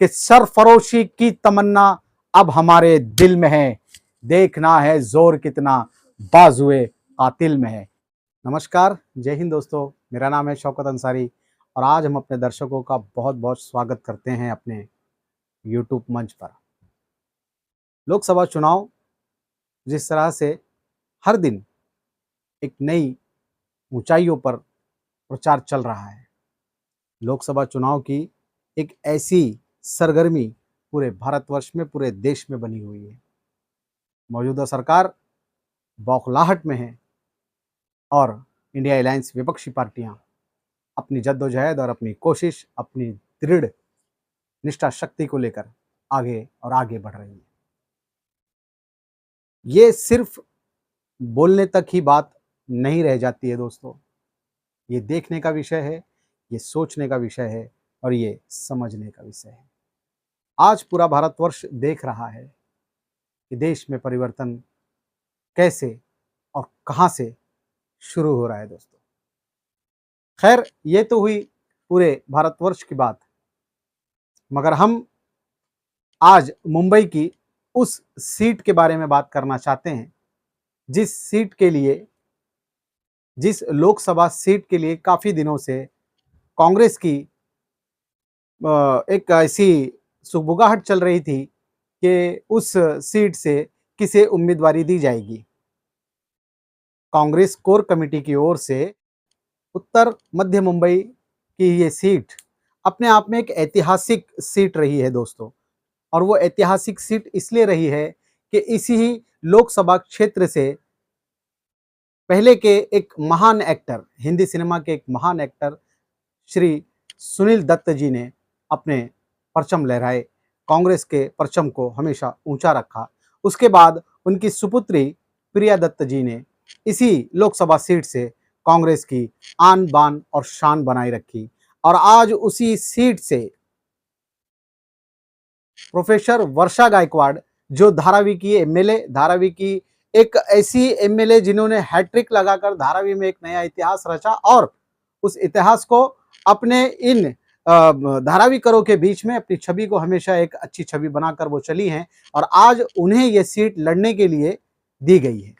कि सरफरोशी की तमन्ना अब हमारे दिल में है, देखना है जोर कितना बाजुए कातिल में है। नमस्कार, जय हिंद दोस्तों, मेरा नाम है शौकत अंसारी और आज हम अपने दर्शकों का बहुत बहुत स्वागत करते हैं अपने यूट्यूब मंच पर। लोकसभा चुनाव जिस तरह से हर दिन एक नई ऊंचाइयों पर प्रचार चल रहा है, लोकसभा चुनाव की एक ऐसी सरगर्मी पूरे भारतवर्ष में, पूरे देश में बनी हुई है। मौजूदा सरकार बौखलाहट में है और इंडिया अलायंस विपक्षी पार्टियां अपनी जद्दोजहद और अपनी कोशिश, अपनी दृढ़ निष्ठा शक्ति को लेकर आगे और आगे बढ़ रही है। ये सिर्फ बोलने तक ही बात नहीं रह जाती है दोस्तों, ये देखने का विषय है, ये सोचने का विषय है और ये समझने का विषय है। आज पूरा भारतवर्ष देख रहा है कि देश में परिवर्तन कैसे और कहां से शुरू हो रहा है दोस्तों। खैर, ये तो हुई पूरे भारतवर्ष की बात, मगर हम आज मुंबई की उस सीट के बारे में बात करना चाहते हैं जिस सीट के लिए, जिस लोकसभा सीट के लिए काफी दिनों से कांग्रेस की एक ऐसी सुगबुगाहट चल रही थी कि उस सीट से किसे उम्मीदवारी दी जाएगी। कांग्रेस कोर कमेटी की ओर से उत्तर मध्य मुंबई की ये सीट अपने आप में एक ऐतिहासिक सीट रही है दोस्तों, और वो ऐतिहासिक सीट इसलिए रही है कि इसी ही लोकसभा क्षेत्र से पहले के एक महान एक्टर, हिंदी सिनेमा के एक महान एक्टर श्री सुनील दत्त जी ने अपने परचम लहराए, कांग्रेस के परचम को हमेशा ऊंचा रखा। उसके बाद उनकी सुपुत्री प्रिया दत्त जी ने इसी लोकसभा सीट से कांग्रेस की आन बान और शान बनाए रखी, और आज उसी सीट से प्रोफेसर वर्षा गायकवाड़, जो धारावी की एमएलए, धारावी की एक ऐसी एमएलए जिन्होंने हैट्रिक लगाकर धारावी में एक नया इतिहास रचा और उस इतिहास को अपने इन धारावीकरों के बीच में अपनी छवि को हमेशा एक अच्छी छवि बनाकर वो चली हैं, और आज उन्हें ये सीट लड़ने के लिए दी गई है।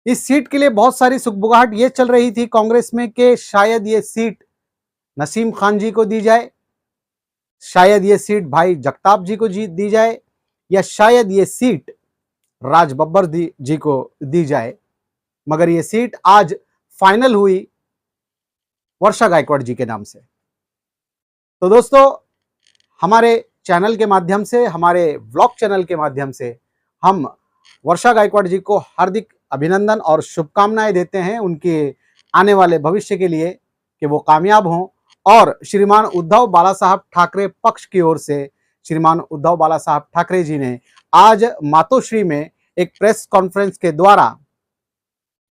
इस सीट के लिए बहुत सारी सुगबुगाहट ये चल रही थी कांग्रेस में कि शायद ये सीट नसीम खान जी को दी जाए, शायद ये सीट भाई जगताप जी को दी जाए, या शायद ये सीट राज बब्बर जी को दी जाए। मगर ये सीट आज फाइनल हुई वर्षा गायकवाड़ जी के नाम से। तो दोस्तों, हमारे चैनल के माध्यम से, हमारे व्लॉग चैनल के माध्यम से हम वर्षा गायकवाड़ जी को हार्दिक अभिनंदन और शुभकामनाएं देते हैं उनके आने वाले भविष्य के लिए, कि वो कामयाब हों। और श्रीमान उद्धव बाला साहब ठाकरे पक्ष की ओर से श्रीमान उद्धव बाला साहब ठाकरे जी ने आज मातोश्री में एक प्रेस कॉन्फ्रेंस के द्वारा,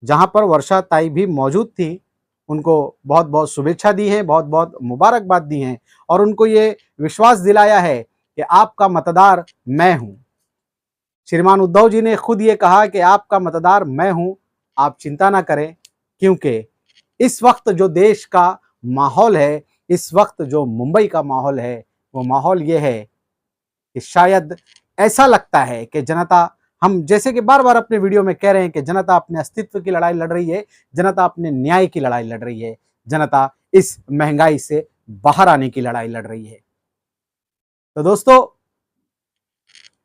जहां पर वर्षा ताई भी मौजूद थी, उनको बहुत बहुत शुभेच्छा दी है, बहुत बहुत मुबारकबाद दी है और उनको ये विश्वास दिलाया है कि आपका मतदार मैं हूं। श्रीमान उद्धव जी ने खुद ये कहा कि आपका मतदार मैं हूं, आप चिंता ना करें, क्योंकि इस वक्त जो देश का माहौल है, इस वक्त जो मुंबई का माहौल है, वो माहौल ये है कि शायद ऐसा लगता है कि जनता, हम जैसे कि बार बार अपने वीडियो में कह रहे हैं कि जनता अपने अस्तित्व की लड़ाई लड़ रही है, जनता अपने न्याय की लड़ाई लड़ रही है, जनता इस महंगाई से बाहर आने की लड़ाई लड़ रही है। तो दोस्तों,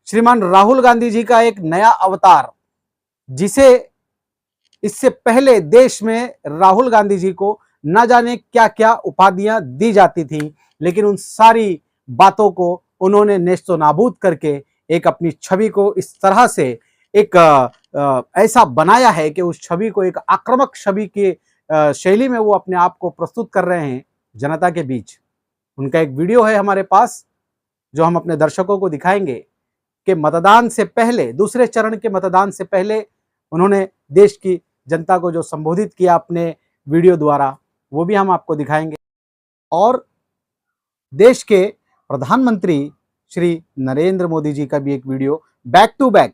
श्रीमान राहुल गांधी जी का एक नया अवतार, जिसे इससे पहले देश में राहुल गांधी जी को न जाने क्या क्या उपाधियां दी जाती थी, लेकिन उन सारी बातों को उन्होंने नेस्तो नाबूद करके एक अपनी छवि को इस तरह से एक ऐसा बनाया है कि उस छवि को एक आक्रामक छवि की शैली में वो अपने आप को प्रस्तुत कर रहे हैं जनता के बीच। उनका एक वीडियो है हमारे पास, जो हम अपने दर्शकों को दिखाएंगे कि मतदान से पहले, दूसरे चरण के मतदान से पहले उन्होंने देश की जनता को जो संबोधित किया अपने वीडियो द्वारा, वो भी हम आपको दिखाएंगे। और देश के प्रधानमंत्री श्री नरेंद्र मोदी जी का भी एक video back to back,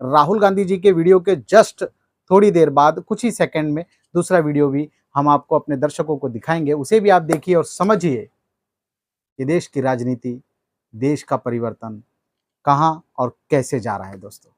Rahul Gandhi ji के वीडियो के जस्ट थोड़ी देर बाद, कुछ ही सेकंड में दूसरा वीडियो भी हम आपको अपने दर्शकों को दिखाएंगे। उसे भी आप देखिए और समझिए कि देश की राजनीति देश का परिवर्तन कहां और कैसे जा रहा है दोस्तों,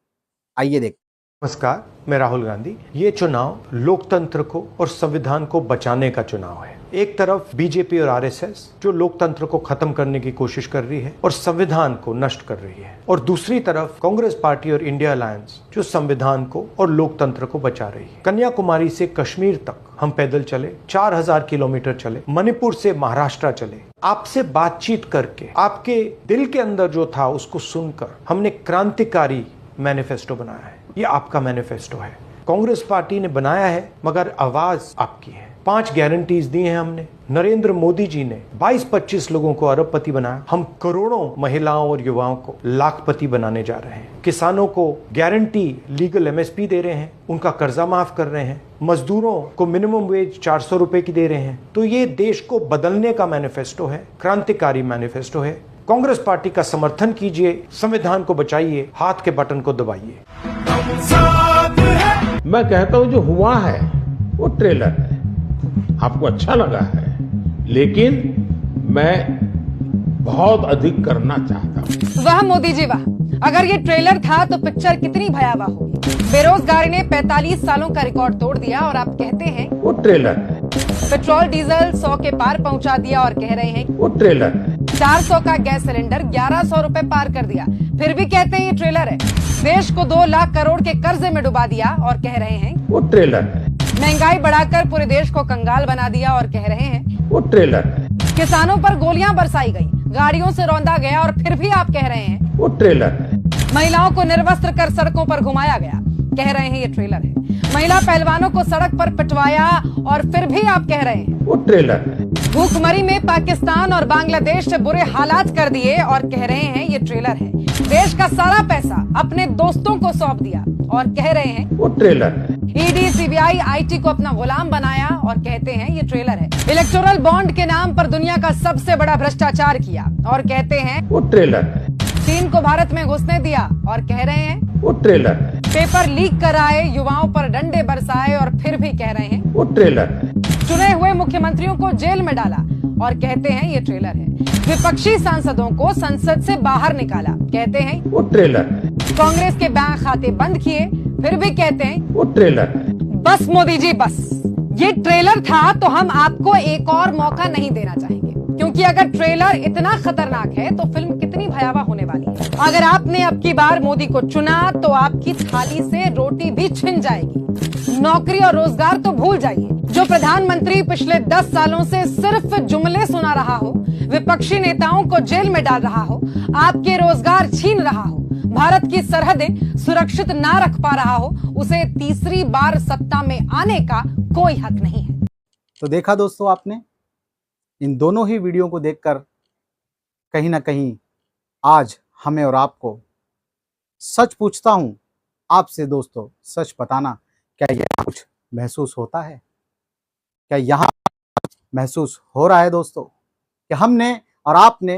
आइए देखते। नमस्कार, मैं राहुल गांधी। ये चुनाव लोकतंत्र को और संविधान को बचाने का चुनाव है। एक तरफ बीजेपी और आरएसएस जो लोकतंत्र को खत्म करने की कोशिश कर रही है और संविधान को नष्ट कर रही है, और दूसरी तरफ कांग्रेस पार्टी और इंडिया अलायंस जो संविधान को और लोकतंत्र को बचा रही है। कन्याकुमारी से कश्मीर तक हम पैदल चले, 4000 किलोमीटर चले, मणिपुर से महाराष्ट्र चले, आपसे बातचीत करके आपके दिल के अंदर जो था उसको सुनकर हमने क्रांतिकारी मैनिफेस्टो बनाया है। ये आपका मैनिफेस्टो है, कांग्रेस पार्टी ने बनाया है, मगर आवाज आपकी है। 5 गारंटीज दी हैं हमने। नरेंद्र मोदी जी ने 22-25 लोगों को अरबपति बनाया, हम करोड़ों महिलाओं और युवाओं को लाखपति बनाने जा रहे हैं। किसानों को गारंटी लीगल एमएसपी दे रहे हैं, उनका कर्जा माफ कर रहे हैं, मजदूरों को मिनिमम वेज 400 रुपए की दे रहे हैं। तो ये देश को बदलने का मैनिफेस्टो है, क्रांतिकारी मैनिफेस्टो है। कांग्रेस पार्टी का समर्थन कीजिए, संविधान को बचाइए, हाथ के बटन को दबाइए। मैं कहता हूं जो हुआ है वो ट्रेलर है, आपको अच्छा लगा है, लेकिन मैं बहुत अधिक करना चाहता हूं। वाह मोदी जी वाह, अगर ये ट्रेलर था तो पिक्चर कितनी भयावह होगी। बेरोजगारी ने 45 सालों का रिकॉर्ड तोड़ दिया और आप कहते हैं वो ट्रेलर है। पेट्रोल डीजल 100 के पार पहुंचा दिया और कह रहे हैं वो ट्रेलर है। 400 का गैस सिलेंडर 1100 रुपए पार कर दिया, फिर भी कहते हैं ये ट्रेलर है। देश को 2 लाख करोड़ के कर्जे में डुबा दिया और कह रहे हैं वो ट्रेलर है। महंगाई बढ़ाकर पूरे देश को कंगाल बना दिया और कह रहे हैं वो ट्रेलर है। किसानों पर गोलियां बरसाई गई, गाड़ियों से रौंदा गया और फिर भी आप कह रहे हैं वो ट्रेलर है। महिलाओं को निर्वस्त्र कर सड़कों पर घुमाया गया, कह रहे हैं ये ट्रेलर है। महिला पहलवानों को सड़क पर पिटवाया और फिर भी आप कह रहे हैं वो ट्रेलर है। भूखमरी में पाकिस्तान और बांग्लादेश से बुरे हालात कर दिए और कह रहे हैं ये ट्रेलर है। देश का सारा पैसा अपने दोस्तों को सौंप दिया और कह रहे हैं वो ट्रेलर है। ईडी, सीबीआई, आईटी को अपना गुलाम बनाया और कहते हैं ये ट्रेलर है। इलेक्टोरल बॉन्ड के नाम पर दुनिया का सबसे बड़ा भ्रष्टाचार किया और कहते हैं वो ट्रेलर है। चीन को भारत में घुसने दिया और कह रहे हैं वो ट्रेलर है। पेपर लीक कराए, युवाओं पर डंडे बरसाए और फिर भी कह रहे हैं वो ट्रेलर है। चुने हुए मुख्यमंत्रियों को जेल में डाला और कहते हैं ये ट्रेलर है। विपक्षी सांसदों को संसद से बाहर निकाला, कहते हैं वो ट्रेलर है। कांग्रेस के बैंक खाते बंद किए, फिर भी कहते हैं वो ट्रेलर है। बस मोदी जी बस, ये ट्रेलर था तो हम आपको एक और मौका नहीं देना चाहेंगे, क्योंकि अगर ट्रेलर इतना खतरनाक है तो फिल्म कितनी भयावह होने वाली है। अगर आपने अब की बार मोदी को चुना तो आपकी थाली से रोटी भी छिन जाएगी। नौकरी और रोजगार तो भूल जाइए। जो प्रधानमंत्री पिछले 10 सालों से सिर्फ जुमले सुना रहा हो, विपक्षी नेताओं को जेल में डाल रहा हो, आपके रोजगार छीन रहा हो, भारत की सरहदें सुरक्षित ना रख पा रहा हो, उसे तीसरी बार सत्ता में आने का कोई हक नहीं है। तो देखा दोस्तों आपने, इन दोनों ही वीडियो को देखकर कहीं ना कहीं आज हमें और आपको सच पूछता हूं आपसे दोस्तों, सच बताना, क्या यह कुछ महसूस होता है? क्या यहाँ महसूस हो रहा है दोस्तों कि हमने और आपने,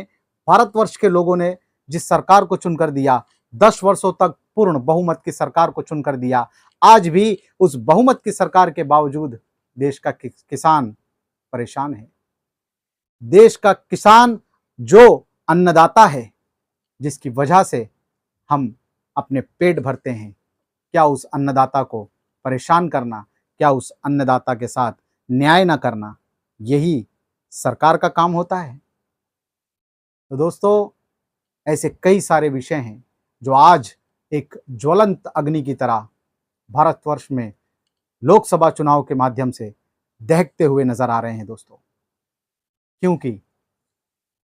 भारतवर्ष के लोगों ने जिस सरकार को चुनकर दिया, 10 वर्षों तक पूर्ण बहुमत की सरकार को चुनकर दिया, आज भी उस बहुमत की सरकार के बावजूद देश का किसान परेशान है। देश का किसान जो अन्नदाता है, जिसकी वजह से हम अपने पेट भरते हैं, क्या उस अन्नदाता को परेशान करना, क्या उस अन्नदाता के साथ न्याय न करना, यही सरकार का काम होता है? तो दोस्तों, ऐसे कई सारे विषय हैं जो आज एक ज्वलंत अग्नि की तरह भारतवर्ष में लोकसभा चुनाव के माध्यम से दहकते हुए नजर आ रहे हैं दोस्तों, क्योंकि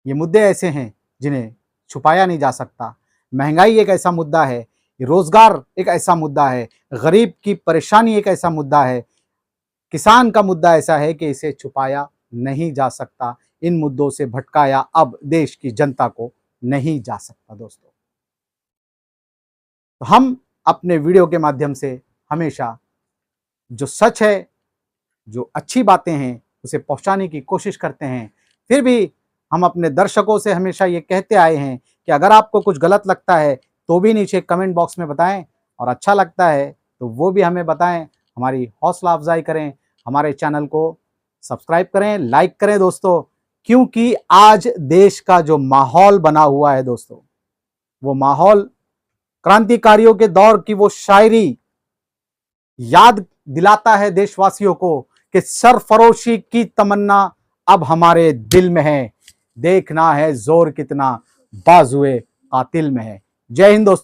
ये मुद्दे ऐसे हैं जिन्हें छुपाया नहीं जा सकता। महंगाई एक ऐसा मुद्दा है, रोजगार एक ऐसा मुद्दा है, गरीब की परेशानी एक ऐसा मुद्दा है, किसान का मुद्दा ऐसा है कि इसे छुपाया नहीं जा सकता। इन मुद्दों से भटकाया अब देश की जनता को नहीं जा सकता दोस्तों। तो हम अपने वीडियो के माध्यम से हमेशा जो सच है, जो अच्छी बातें हैं, उसे पहुंचाने की कोशिश करते हैं। फिर भी हम अपने दर्शकों से हमेशा ये कहते आए हैं कि अगर आपको कुछ गलत लगता है तो भी नीचे कमेंट बॉक्स में बताएं, और अच्छा लगता है तो वो भी हमें बताएं। हमारी हौसला अफजाई करें, हमारे चैनल को सब्सक्राइब करें, लाइक करें दोस्तों, क्योंकि आज देश का जो माहौल बना हुआ है दोस्तों, वो माहौल क्रांतिकारियों के दौर की वो शायरी याद दिलाता है देशवासियों को कि सरफरोशी की तमन्ना अब हमारे दिल में है, देखना है जोर कितना बाजुए कातिल में है। जय हिंद दोस्तों।